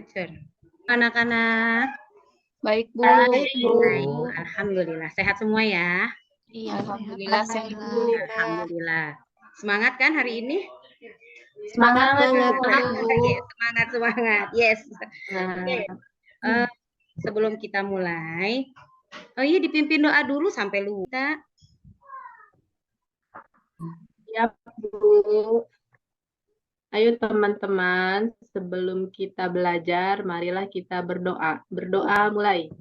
Sure. Anak-anak. Baik, Bu. Baik, Bu. Baik, alhamdulillah. Sehat semua ya? Iya, alhamdulillah sehat, Bu. Alhamdulillah. Semangat kan hari ini? Semangat, Bu. Yes, semangat. Yes. Oke. Sebelum kita mulai, oh iya dipimpin doa dulu sampai lupa. Ya, Bu. Ayo teman-teman, sebelum kita belajar, marilah kita berdoa. Berdoa mulai.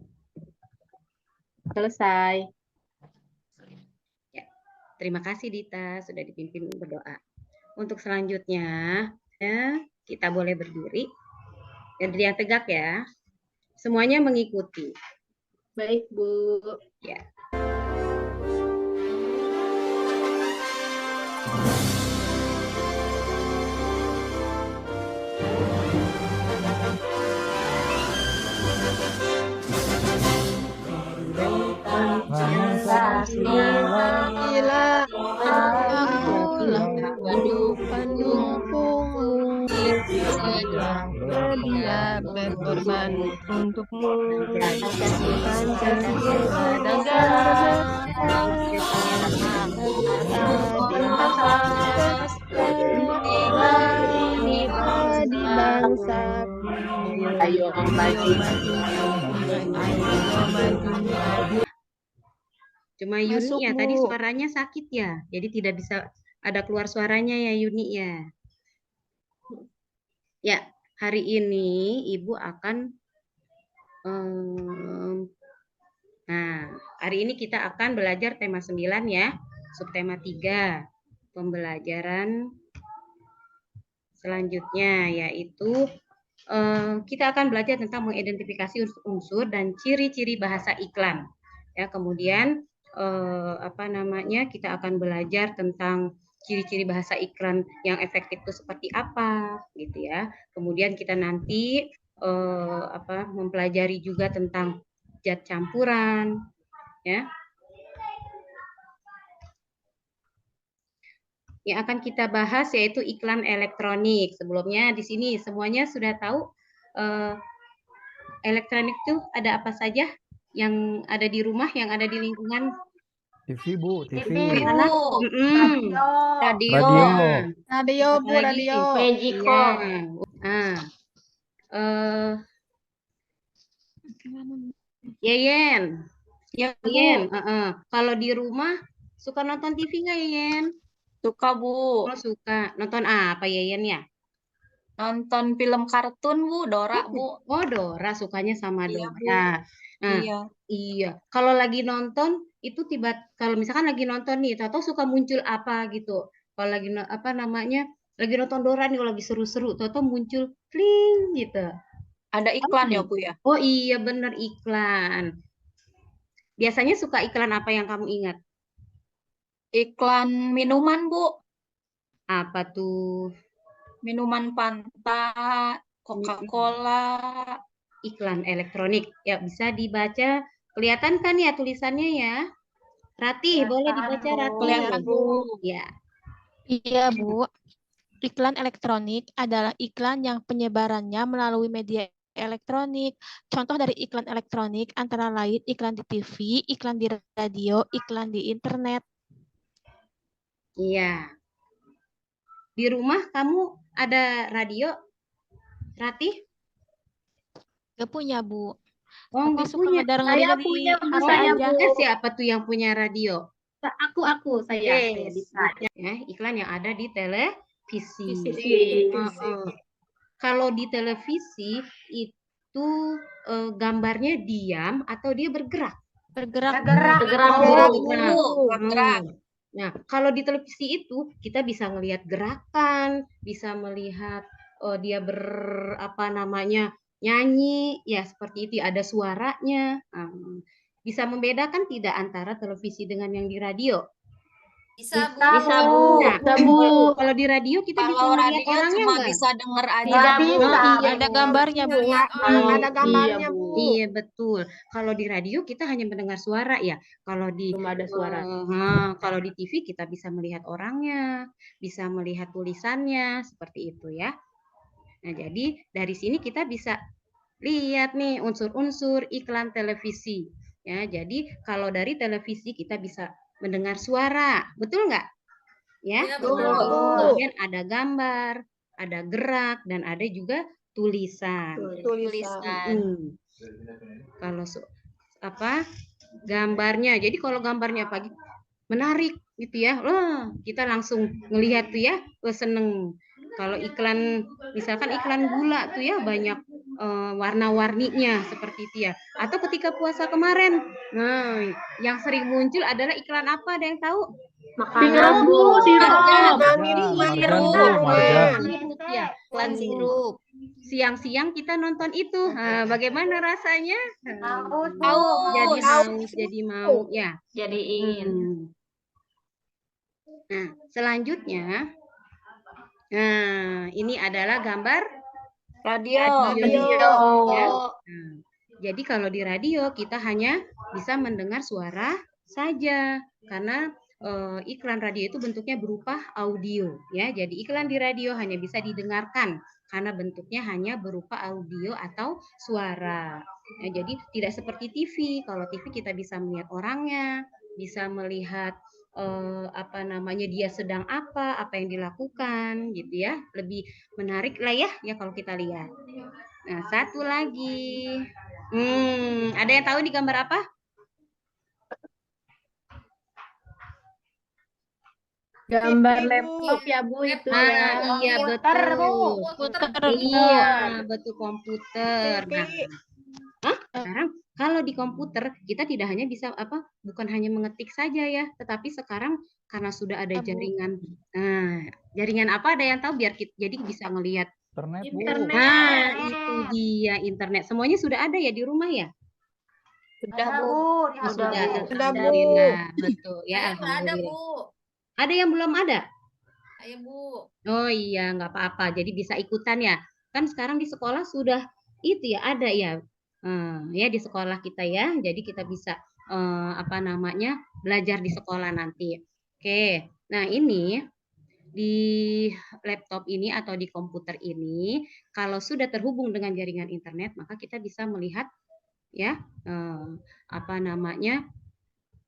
Selesai. Ya, terima kasih Dita sudah dipimpin berdoa. Untuk selanjutnya, ya, kita boleh berdiri. Berdiri yang tegak ya. Semuanya mengikuti. Baik, Bu. Ya. Pancasila, akulah pendukungmu, sedia berkorban untukmu. Pancasila di bangsa. Ayo maju. Cuma Yuni ya, tadi suaranya sakit ya, jadi tidak bisa ada keluar suaranya ya Yuni ya. Ya, hari ini Ibu akan, hari ini kita akan belajar tema 9 ya, subtema 3, pembelajaran selanjutnya yaitu kita akan belajar tentang mengidentifikasi unsur dan ciri-ciri bahasa iklan. Ya, kemudian kita akan belajar tentang ciri-ciri bahasa iklan yang efektif itu seperti apa, gitu ya. Kemudian kita nanti mempelajari juga tentang zat campuran, ya. Yang akan kita bahas yaitu iklan elektronik. Sebelumnya di sini semuanya sudah tahu elektronik itu ada apa saja yang ada di rumah, yang ada di lingkungan. TV, Bu, TV. Radio, Bu, radio. Yeyen. Kalau di rumah suka nonton TV nggak Yeyen? Suka, Bu. Oh, suka. Nonton apa Yeyen ya? Nonton film kartun, Bu, Dora, Bu. Oh, Dora, sukanya sama Iya, Dora. Iya. Kalau lagi nonton itu kalau misalkan lagi nonton nih, tahu suka muncul apa gitu. Kalau lagi lagi nonton Dora nih, kalau lagi seru-seru, tahu muncul pling gitu. Ada iklan ya, Bu ya? Oh iya, bener iklan. Biasanya suka iklan apa yang kamu ingat? Iklan minuman, Bu. Apa tuh? Minuman Fanta, Coca-Cola. Iklan elektronik. Ya, bisa dibaca. Kelihatan kan ya tulisannya ya? Ratih, boleh dibaca Ratih. Kelihatan, Bu. Ya. Iya, Bu. Iklan elektronik adalah iklan yang penyebarannya melalui media elektronik. Contoh dari iklan elektronik antara lain iklan di TV, iklan di radio, iklan di internet. Iya. Di rumah kamu ada radio, Ratih? Gak punya, Bu. Oh, tapi nggak suka punya. Saya punya, Bu. Saya siapa tuh yang punya radio? Saya bisa. Ya, iklan yang ada di televisi. Kalau di televisi itu gambarnya diam atau dia bergerak? Bergerak. Nah, kalau di televisi itu kita bisa melihat gerakan, bisa melihat dia nyanyi, ya seperti itu, ada suaranya. Bisa membedakan tidak antara televisi dengan yang di radio? Bisa, Bu. Nah, Bu. Kalau di radio kita bisa melihat orangnya cuma enggak? bisa dengar aja. Tidak bisa. Ada gambarnya, Bu. Ada gambarnya, Bu. Iya, betul. Kalau di radio kita hanya mendengar suara ya. Kalau di Belum ada suara. Kalau di TV kita bisa melihat orangnya, bisa melihat tulisannya, seperti itu ya. Nah, jadi dari sini kita bisa lihat nih unsur-unsur iklan televisi. Ya, jadi kalau dari televisi kita bisa mendengar suara, betul nggak? Ya, Iya, Betul, betul. Bu. kemudian ada gambar, ada gerak, dan ada juga tulisan. Tulisan. Kalau apa gambarnya, jadi kalau gambarnya pagi menarik gitu ya, kita langsung ngelihat tuh ya, seneng. Kalau iklan, misalkan iklan gula tuh ya banyak warna-warninya seperti itu ya. Atau ketika puasa kemarin, nah yang sering muncul adalah iklan apa? Ada yang tahu? Makanan, Bu. Sirup. Marjan, Bu, marjan. Sirup ya. Iklan sirup. Siang-siang kita nonton itu, bagaimana rasanya? Haus. Jadi haus, jadi mau ya. Jadiin. Nah, selanjutnya, nah ini adalah gambar Radio. radio. Ya. Nah, jadi kalau di radio kita hanya bisa mendengar suara saja karena iklan radio itu bentuknya berupa audio ya. Jadi iklan di radio hanya bisa didengarkan karena bentuknya hanya berupa audio atau suara. Nah, jadi tidak seperti TV. Kalau TV kita bisa melihat orangnya, bisa melihat apa namanya dia sedang apa yang dilakukan gitu ya. Lebih menarik lah ya kalau kita lihat. Nah, satu lagi. Ada yang tahu di gambar apa? Gambar laptop ya, Bu, itu ya. Iya, betul. Iya, betul komputer. Nah, sekarang kalau di komputer kita tidak hanya bisa bukan hanya mengetik saja ya, tetapi sekarang karena sudah ada jaringan. Nah, jaringan apa ada yang tahu biar kita jadi bisa ngelihat. Internet, Bu. Nah, itu dia internet. Semuanya sudah ada ya di rumah ya? Sudah, Bu. Sudah, Sudah, Bu. alhamdulillah. Betul ya, alhamdulillah. Ada yang belum ada? Ayo, Bu. Oh iya, nggak apa-apa. Jadi bisa ikutan ya. Kan sekarang di sekolah sudah itu ya ada ya. Ya di sekolah kita ya. Jadi kita bisa belajar di sekolah nanti. Oke. Nah, ini di laptop ini atau di komputer ini kalau sudah terhubung dengan jaringan internet, maka kita bisa melihat ya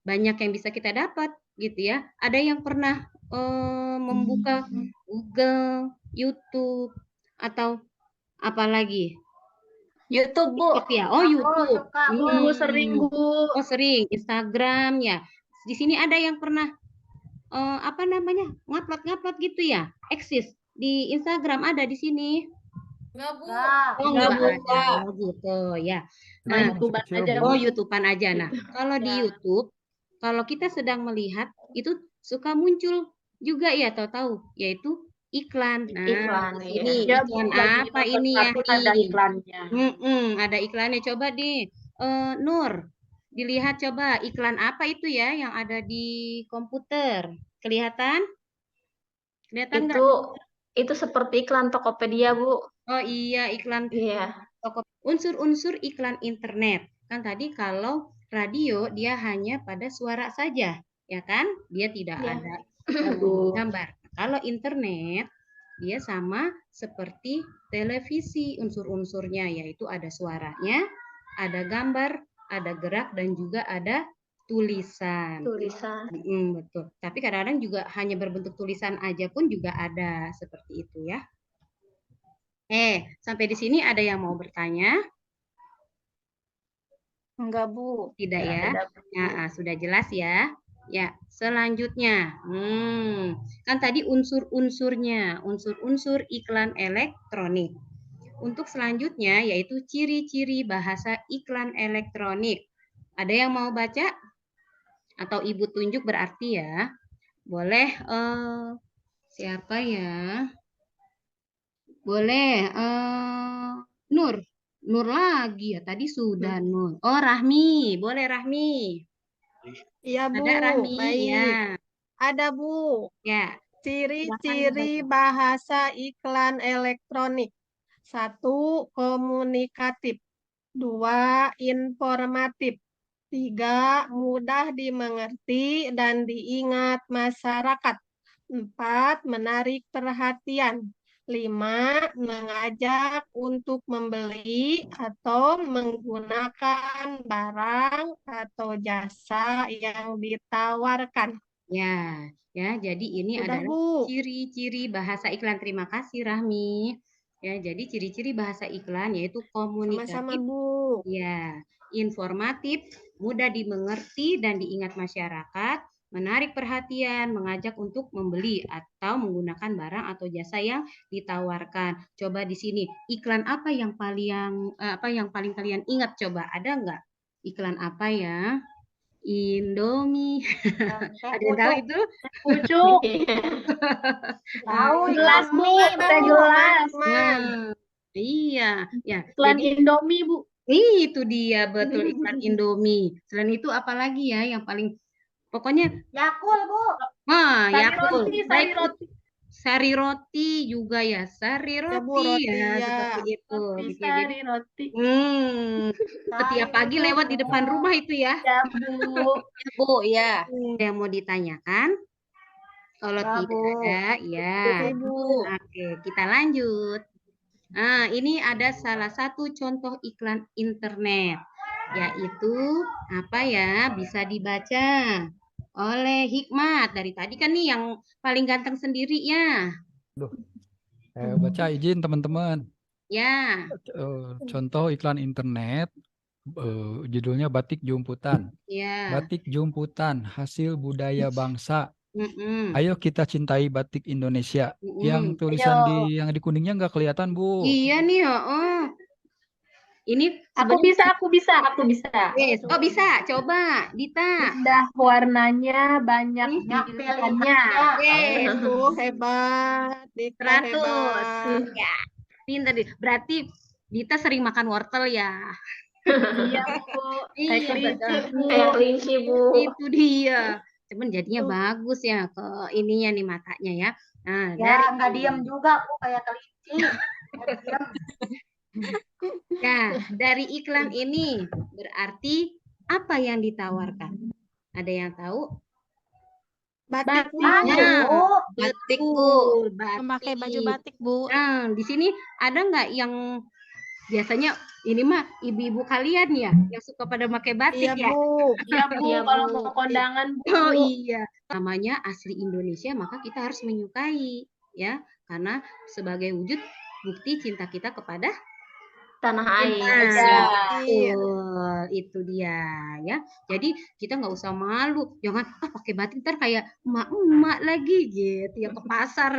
banyak yang bisa kita dapat gitu ya. Ada yang pernah membuka Google, YouTube atau apa lagi? YouTube, Bu. Ya. Oh, YouTube. Bu, sering, Bu. Oh, sering. Instagram ya. Di sini ada yang pernah ngupload gitu ya. Eksis di Instagram ada di sini. Enggak, Bu. Oh, enggak ada. Oh, gitu ya. Nah, YouTuber aja, oh, Bu. YouTubean aja. Nah, kalau di YouTube, kalau kita sedang melihat itu suka muncul juga ya, tahu-tahu yaitu iklan. Nah, Iklan, ini Ya, iklan Bu, lagi apa nonton ini ya? kartun ada iklannya. Ada iklannya. Coba di Nur, dilihat coba iklan apa itu ya yang ada di komputer. Kelihatan? Kelihatan nggak? Itu seperti iklan Tokopedia, Bu. Oh iya, iklan Iya. unsur-unsur iklan internet. Kan tadi kalau radio dia hanya pada suara saja, ya kan? Dia tidak Iya. ada gambar. Kalau internet dia sama seperti televisi unsur-unsurnya, yaitu ada suaranya, ada gambar, ada gerak dan juga ada tulisan. Betul. Tapi kadang-kadang juga hanya berbentuk tulisan aja pun juga ada seperti itu ya. Sampai di sini ada yang mau bertanya? Enggak, Bu. Tidak ya? Ya, sudah jelas ya. Ya, selanjutnya. Kan tadi unsur-unsurnya, unsur-unsur iklan elektronik. Untuk selanjutnya yaitu ciri-ciri bahasa iklan elektronik. Ada yang mau baca? Atau Ibu tunjuk berarti ya. Boleh siapa ya? Boleh Nur. Nur lagi ya, tadi sudah Nur. Oh, Rahmi, boleh Rahmi. Iya, Bu. Ada Rahmi, Baik. ya. Ada, Bu. Ya. Ciri-ciri bahasa iklan elektronik. 1. Komunikatif. 2. Informatif. 3. Mudah dimengerti dan diingat masyarakat. 4. Menarik perhatian. 5. Mengajak untuk membeli atau menggunakan barang atau jasa yang ditawarkan. Ya, ya. Jadi ini Udah, adalah Bu. ciri-ciri bahasa iklan. Terima kasih, Rahmi. Ya, jadi ciri-ciri bahasa iklan yaitu Sama-sama, komunikatif, Bu. ya, informatif, mudah dimengerti dan diingat masyarakat, menarik perhatian, mengajak untuk membeli atau menggunakan barang atau jasa yang ditawarkan. Coba di sini, iklan apa yang paling kalian ingat coba? Ada nggak? Iklan apa ya? Indomie. Ada yang tahu itu? Pucuk. Tahu Gelas, Bu. Teh gelas. Nah, iya, ya. Iklan Jadi Indomie, Bu. itu dia betul iklan Indomie. Selain itu apalagi ya yang paling pokoknya Yakul, Bu. Yakult. Sari Baik, roti. sari roti juga ya, sari Ya, Bu, roti roti, ya, ya. seperti itu. Roti, Gitu ya. Jadi, sari roti. setiap pagi lewat di depan rumah itu ya. Ya, Bu. Bu, ya. Ada yang mau ditanyakan? Kalau Ya, tidak Bu. ada, ya. Oke, Bu. Oke, kita lanjut. Nah, ini ada salah satu contoh iklan internet, yaitu apa ya? Bisa dibaca oleh Hikmat. Dari tadi kan nih yang paling ganteng sendiri ya. Baca izin teman-teman. Ya, Contoh iklan internet, judulnya Batik Jumputan. ya. Batik Jumputan, hasil budaya bangsa. Mm-mm. Ayo kita cintai batik Indonesia. Mm-mm. Yang tulisan yang di kuningnya nggak kelihatan, Bu. Iya nih, oh. Ini Aku bisa. Yes. Oh, bisa. Coba, Dita. Indah warnanya, banyak Banyak pilihannya. Yes. Tuh, hebat. Dita 100. hebat. Ya. Pintar. Berarti Dita sering makan wortel ya. Iya, Bu. Kayak kelinci, Bu. Itu dia. Cuman jadinya bagus ya ke ininya nih matanya ya. Nah, dari nggak diam juga, Bu, kayak kelinci. ya, dari iklan ini berarti apa yang ditawarkan? Ada yang tahu? Batik, Bu. Batik, Bu. Betul, Memakai baju batik. batik, Bu. Nah, di sini ada nggak yang biasanya ini mah ibu-ibu kalian ya yang suka pada pakai batik Iya, ya? Bu. Iya, Bu. Kalau mau kondangan, Bu. Oh iya, namanya asli Indonesia maka kita harus menyukai ya, karena sebagai wujud bukti cinta kita kepada Tanah air. betul, itu dia ya. Jadi kita nggak usah malu, jangan pakai batik ntar kayak emak-emak lagi gitu yang ke pasar.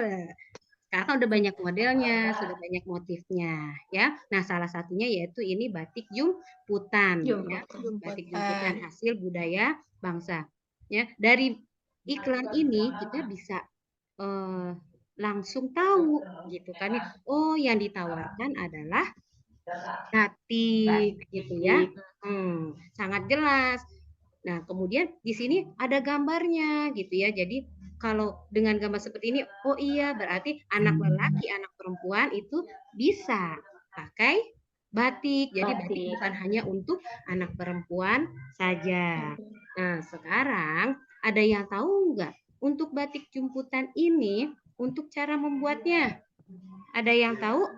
Karena udah banyak modelnya, sudah banyak motifnya ya. Nah, salah satunya yaitu ini batik jumputan ya. Batik jumputan hasil budaya bangsa. Ya, dari iklan ini kita bisa langsung tahu gitu kan ya. Oh, yang ditawarkan adalah batik gitu ya. Sangat jelas. Nah, kemudian di sini ada gambarnya gitu ya. Jadi kalau dengan gambar seperti ini, oh iya berarti anak lelaki, anak perempuan itu bisa pakai batik. Jadi batik bukan hanya untuk anak perempuan saja. Nah, sekarang ada yang tahu nggak untuk batik jumputan ini untuk cara membuatnya? Ada yang tahu?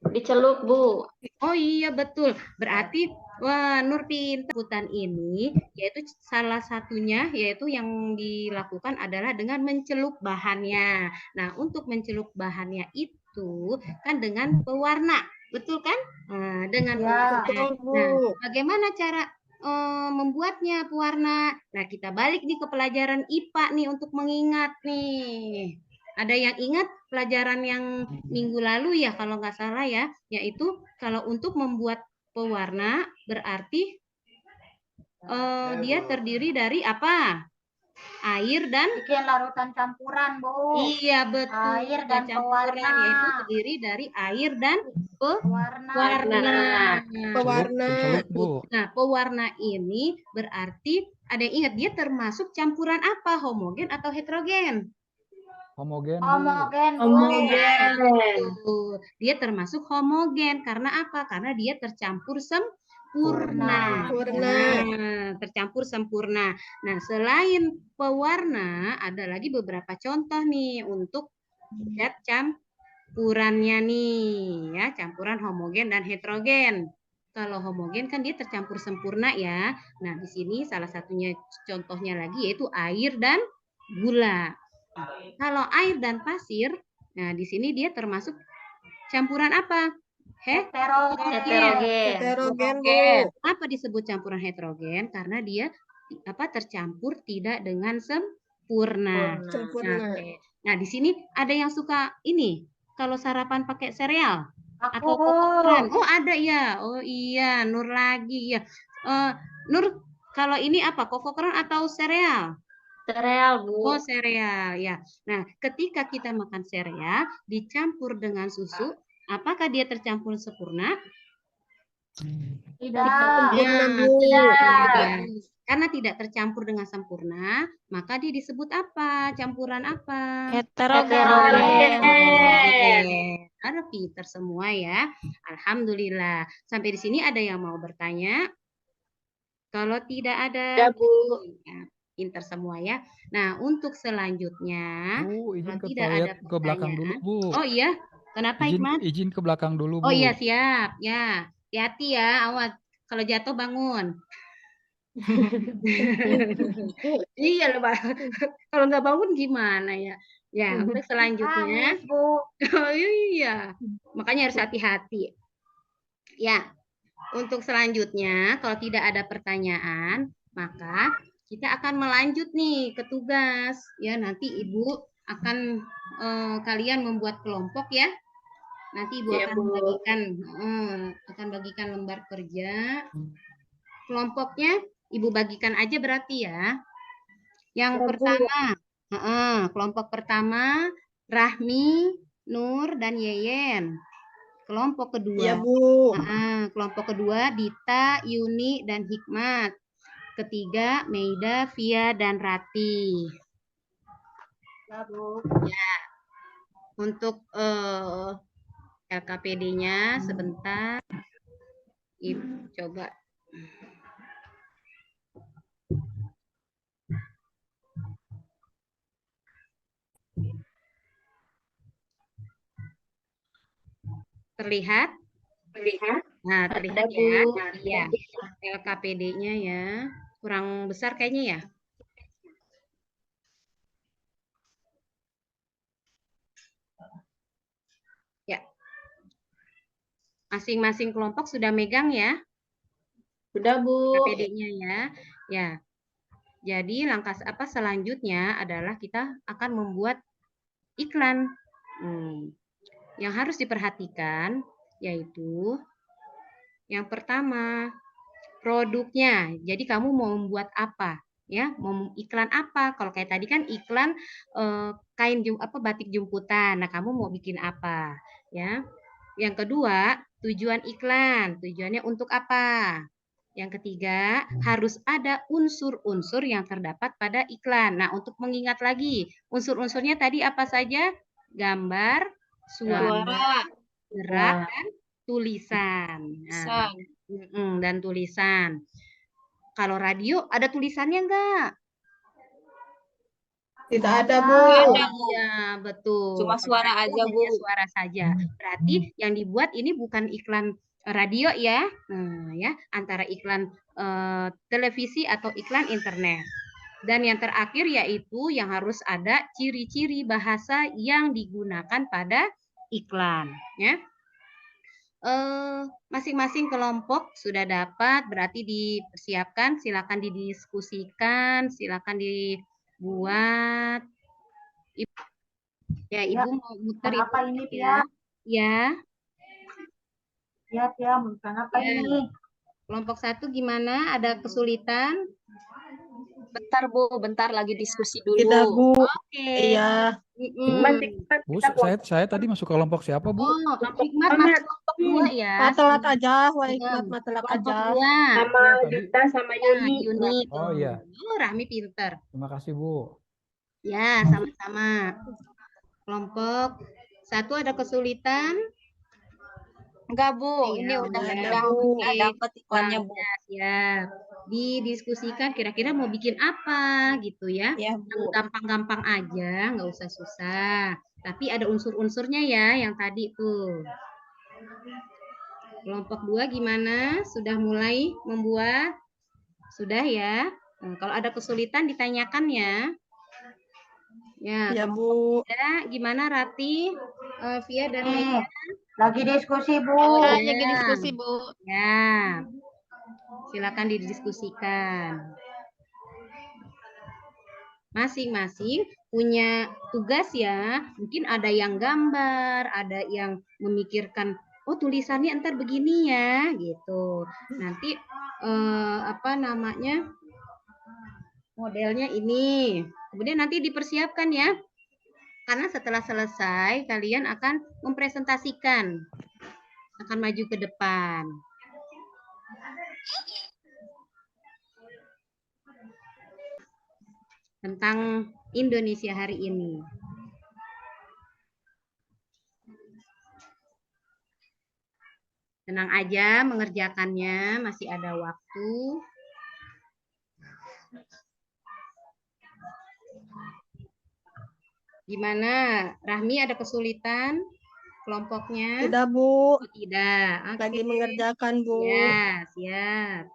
Dicelup, Bu. Oh iya betul. Berarti wah Nur pintar. Jumputan ini yaitu salah satunya yaitu yang dilakukan adalah dengan mencelup bahannya. Nah, untuk mencelup bahannya itu kan dengan pewarna. Betul kan? Nah, dengan pewarna. Nah, bagaimana cara membuatnya pewarna? Nah, kita balik nih ke pelajaran IPA nih untuk mengingat nih. Ada yang ingat pelajaran yang minggu lalu ya kalau nggak salah ya, yaitu kalau untuk membuat pewarna berarti dia terdiri dari apa? Air dan Bikin larutan campuran, Bu. iya betul. Air dan campuran pewarna. yaitu terdiri dari air dan Pewarna. Pewarna. Pencelup, Bu. Nah, pewarna ini berarti ada yang ingat dia termasuk campuran apa? Homogen atau heterogen? Homogen, Bu. Betul. Dia termasuk homogen karena apa? Karena dia tercampur sempurna. Nah, tercampur sempurna. Nah, selain pewarna ada lagi beberapa contoh nih untuk zat campurannya nih ya, campuran homogen dan heterogen. Kalau homogen kan dia tercampur sempurna ya. Nah, di sini salah satunya contohnya lagi yaitu air dan gula. Nah, kalau air dan pasir, nah di sini dia termasuk campuran apa? Heterogen. Heterogen, Bu. Apa disebut campuran heterogen? Karena dia tercampur tidak dengan sempurna. Sempurna. Nah, di sini ada yang suka ini kalau sarapan pakai sereal atau koko-kokoran. Oh, ada ya. Oh iya, Nur lagi ya. Nur, kalau ini apa? Koko-kokoran atau sereal? Sereal, Bu. Oh, sereal ya. Nah, ketika kita makan sereal dicampur dengan susu, apakah dia tercampur sempurna? Tidak. Sempurna, Bu. Tidak. Karena tidak tercampur dengan sempurna, maka dia disebut apa? Campuran apa? Heterogen. Ada pinter semua ya. Alhamdulillah. Sampai di sini ada yang mau bertanya? Kalau tidak ada, ya, pinter semua ya. Nah, untuk selanjutnya, Bu, izin kalau ke tidak toilet ada ke belakang dulu, pertanyaan. Bu. Oh iya, kenapa Izin Hikmat? izin ke belakang dulu, Oh Bu. iya, siap. Ya, hati-hati ya, awas. Kalau jatuh bangun. Iya loh, Pak. Kalau nggak bangun gimana ya? Ya, untuk selanjutnya. Oh iya, makanya harus hati-hati. Ya, untuk selanjutnya, kalau tidak ada pertanyaan, maka kita akan melanjut nih ke tugas. Ya, nanti Ibu akan kalian membuat kelompok ya. Nanti Ibu akan bagikan lembar kerja. Kelompoknya Ibu bagikan aja berarti ya. Yang pertama, kelompok pertama Rahmi, Nur, dan Yeyen. Kelompok kedua, Iya, Bu. kelompok kedua Dita, Yuni, dan Hikmat. Ketiga Meida, Via, dan Rati. Ya, untuk LKPD-nya sebentar. Ibu coba. Terlihat? Nah, terlihat ya. Iya. LKPD-nya ya. Kurang besar kayaknya ya. Ya. Masing-masing kelompok sudah megang ya. Sudah, Bu. LKPD-nya ya. Ya. Jadi langkah selanjutnya adalah kita akan membuat iklan. Yang harus diperhatikan yaitu yang pertama produknya. Jadi kamu mau membuat apa? Ya, mau iklan apa? Kalau kayak tadi kan iklan kain batik jumputan. Nah, kamu mau bikin apa? Ya. Yang kedua, tujuan iklan. Tujuannya untuk apa? Yang ketiga, harus ada unsur-unsur yang terdapat pada iklan. Nah, untuk mengingat lagi, unsur-unsurnya tadi apa saja? Gambar, suara, gerak, dan tulisan. Nah, dan tulisan. Kalau radio ada tulisannya enggak? Tidak ada, Bu. Iya, betul. Cuma suara aja, Bu. Suara saja. Berarti yang dibuat ini bukan iklan radio ya. Ya, antara iklan televisi atau iklan internet. Dan yang terakhir yaitu yang harus ada ciri-ciri bahasa yang digunakan pada iklan, ya. Masing-masing kelompok sudah dapat, berarti dipersiapkan, silakan didiskusikan, silakan dibuat. Ya, Ibu mau muter apa ini, ya. Ya. Ya, bukan apa ini? Kelompok 1 gimana? Ada kesulitan? Bentar, Bu. Bentar lagi diskusi dulu. Tidak, Bu. Oke. Iya. Bu, saya tadi masuk kelompok siapa, Bu? Oh, Hikmat masuk kelompok 2 ya. Matelat aja, Hikmat matelat aja. Sama Dita sama Yuni. Yuni. Oh, iya. Oh, Rahmi pinter. Terima kasih, Bu. Ya, sama-sama. Kelompok 1 ada kesulitan? Enggak, Bu. Iya, Ini udah Oke. dapat iklannya, Bu. Ya, didiskusikan kira-kira mau bikin apa gitu ya. Ya, Bu. Gampang-gampang aja, nggak usah susah. Tapi ada unsur-unsurnya ya yang tadi tuh. Kelompok 2 gimana? Sudah mulai membuat? Sudah ya? Nah, kalau ada kesulitan ditanyakan ya. Ya, Ya, kelompok Bu. 3 gimana Rati, Via dan Mega? Lagi diskusi, Bu. Oh, Ya, ya. lagi diskusi, Bu. Ya. Silakan didiskusikan. Masing-masing punya tugas ya. Mungkin ada yang gambar, ada yang memikirkan, oh tulisannya ntar begini ya, gitu. Nanti apa namanya? Modelnya ini. Kemudian nanti dipersiapkan ya. Karena setelah selesai kalian akan mempresentasikan. Akan maju ke depan. Tentang Indonesia hari ini. Tenang aja mengerjakannya, masih ada waktu. Gimana? Rahmi ada kesulitan kelompoknya? Tidak, Bu. Oh, tidak. Oke. Lagi mengerjakan, Bu. Ya, siap.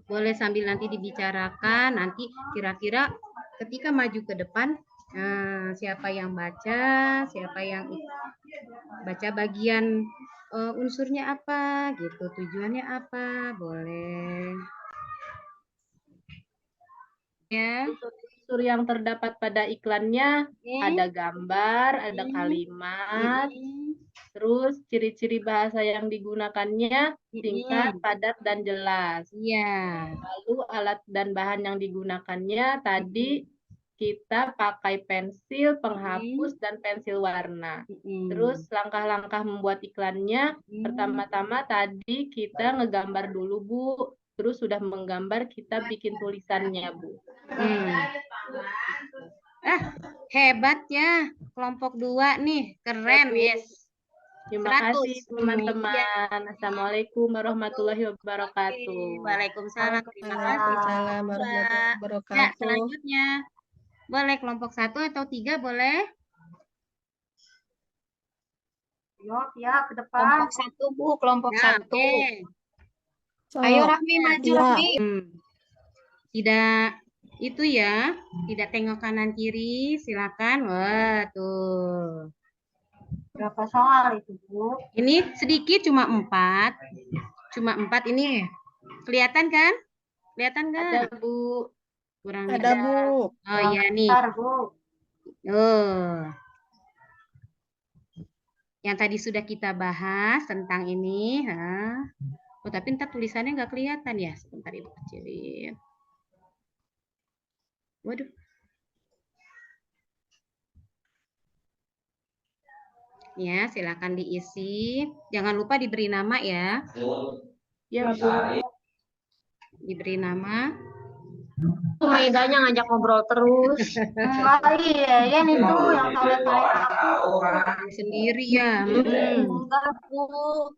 Boleh sambil nanti dibicarakan, nanti kira-kira ketika maju ke depan, siapa yang baca, siapa yang baca bagian unsurnya apa, gitu, tujuannya apa, boleh. Ya. Unsur yang terdapat pada iklannya ada gambar, ada kalimat, terus ciri-ciri bahasa yang digunakannya singkat, padat, dan jelas. Iya. Lalu alat dan bahan yang digunakannya tadi kita pakai pensil, penghapus, dan pensil warna. Terus langkah-langkah membuat iklannya, pertama-tama tadi kita ngegambar dulu, Bu. Terus sudah menggambar, kita bikin tulisannya, Bu. Hebat ya kelompok 2 nih, keren, yes. Terima 100. kasih teman-teman. Assalamualaikum warahmatullahi wabarakatuh. Waalaikumsalam. Terima kasih. Waalaikumsalam Mbak. warahmatullahi Ya, wabarakatuh. selanjutnya boleh kelompok 1 atau 3 boleh? Ya, ke depan. Kelompok 1, Bu, kelompok Ya, 1. oke. Ayo Rahmi maju, Iya. Rahmi. Tidak itu ya, tidak tengok kanan kiri, silakan. Wah, tuh. Berapa soal itu, Bu? Ini sedikit cuma 4. Cuma 4 ini. Kelihatan kan? Kelihatan Ada, enggak? Bu. Kurang Ada, Bu. Oh iya nih. Bentar, Bu. Yang tadi sudah kita bahas tentang ini. Oh, tapi ntar tulisannya nggak kelihatan ya. Sebentar Ibu kecilin. Waduh. Ya, silakan diisi. Jangan lupa diberi nama ya. Ya, Bu. Diberi nama. Meganya ngajak ngobrol terus. Enggak, iya, nih tuh yang tolek-tolek aku. Sendiri ya. Enggak, Bu.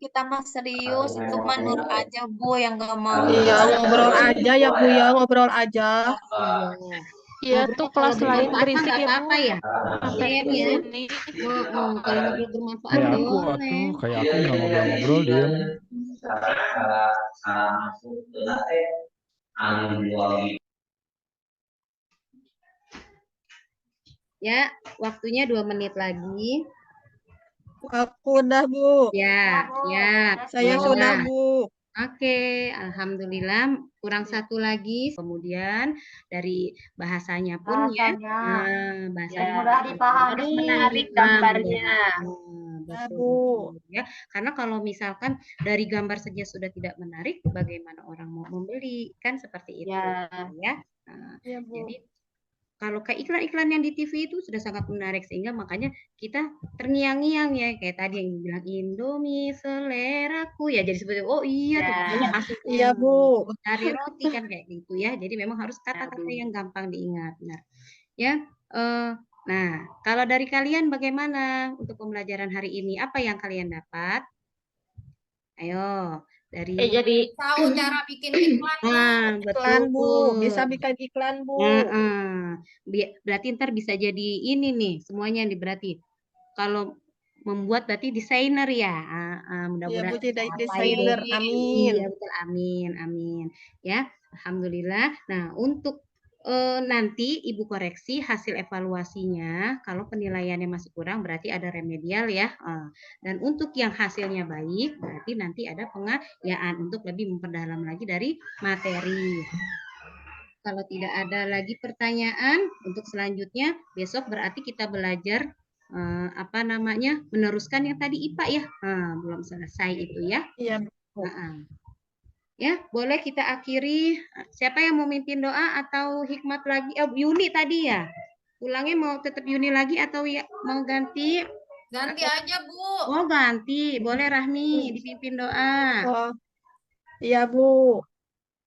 Kita mah serius. Itu mah Nur aja, Bu, yang gak mau. Iya, ngobrol aja ya, Bu ya. Ngobrol aja. Iya, tuh kelas lain berisik ya, Bu. apa ya? Sampai Iya, di ya. sini. Kalau ngobrol bermanfaat Kayak aku, boleh. kayak aku nggak ngobrol-ngobrol diem. Ya, waktunya 2 menit lagi. Aku udah, Bu. Ya, ya. Saya sudah, Bu. Oke, alhamdulillah. Kurang 1 lagi. Kemudian dari bahasanya pun Bahasanya. bahasanya Mudah dipahami. Harus menarik gambarnya. Ya, Betul, Bu. ya. Karena kalau misalkan dari gambar saja sudah tidak menarik, bagaimana orang mau membeli? Kan seperti itu. Ya. Ya. Nah, Ya, Bu. jadi kalau kayak iklan-iklan yang di TV itu sudah sangat menarik sehingga makanya kita terngiang-ngiang ya kayak tadi yang bilang Indomie seleraku ya jadi seperti oh iya tuh makanya masuk Iya, Bu. dari roti kan kayak gitu ya jadi memang harus kata-kata yang gampang diingat nah ya nah kalau dari kalian bagaimana untuk pembelajaran hari ini apa yang kalian dapat Ayo, dari Jadi Tahu cara bikin iklan. nah, Iklan, Bu. Bisa betul. bikin iklan, Bu. Berarti ntar bisa jadi ini nih semuanya nih berarti. Kalau membuat berarti desainer ya. Iya, Mudah-mudahan Bu, jadi apa desainer. ya. Amin. Iya betul, amin, amin. Ya, alhamdulillah. Nah, untuk nanti Ibu koreksi hasil evaluasinya. Kalau penilaiannya masih kurang berarti ada remedial ya. Dan untuk yang hasilnya baik berarti nanti ada pengayaan untuk lebih memperdalam lagi dari materi. Kalau tidak ada lagi pertanyaan untuk selanjutnya besok berarti kita belajar apa namanya meneruskan yang tadi IPA ya. Belum selesai itu ya. Iya, Bu. Ya, boleh kita akhiri. Siapa yang mau mimpin doa atau hikmat lagi? Yuni tadi ya. Pulangnya mau tetap Yuni lagi atau ya mau ganti? Ganti aja, Bu. Oh, ganti. Boleh Rahmi dipimpin doa. Oh, iya, Bu.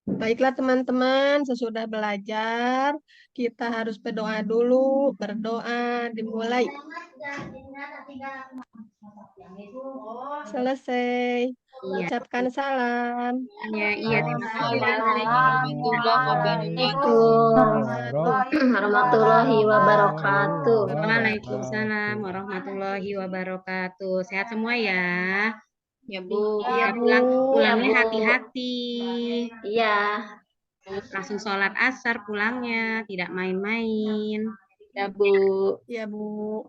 Baiklah teman-teman, sesudah belajar, kita harus berdoa dulu. Berdoa dimulai. Selesai. Iya. Ucapkan salam. Iya, terima kasih Rahmi. warahmatullahi wabarakatuh. Waalaikumsalam warahmatullahi wabarakatuh. Sehat semua ya. Ya, Bu. Iya, Bu. Pulangnya Bu. hati-hati. Iya. Langsung sholat asar pulangnya, tidak main-main. Ya, Bu. Iya, Bu.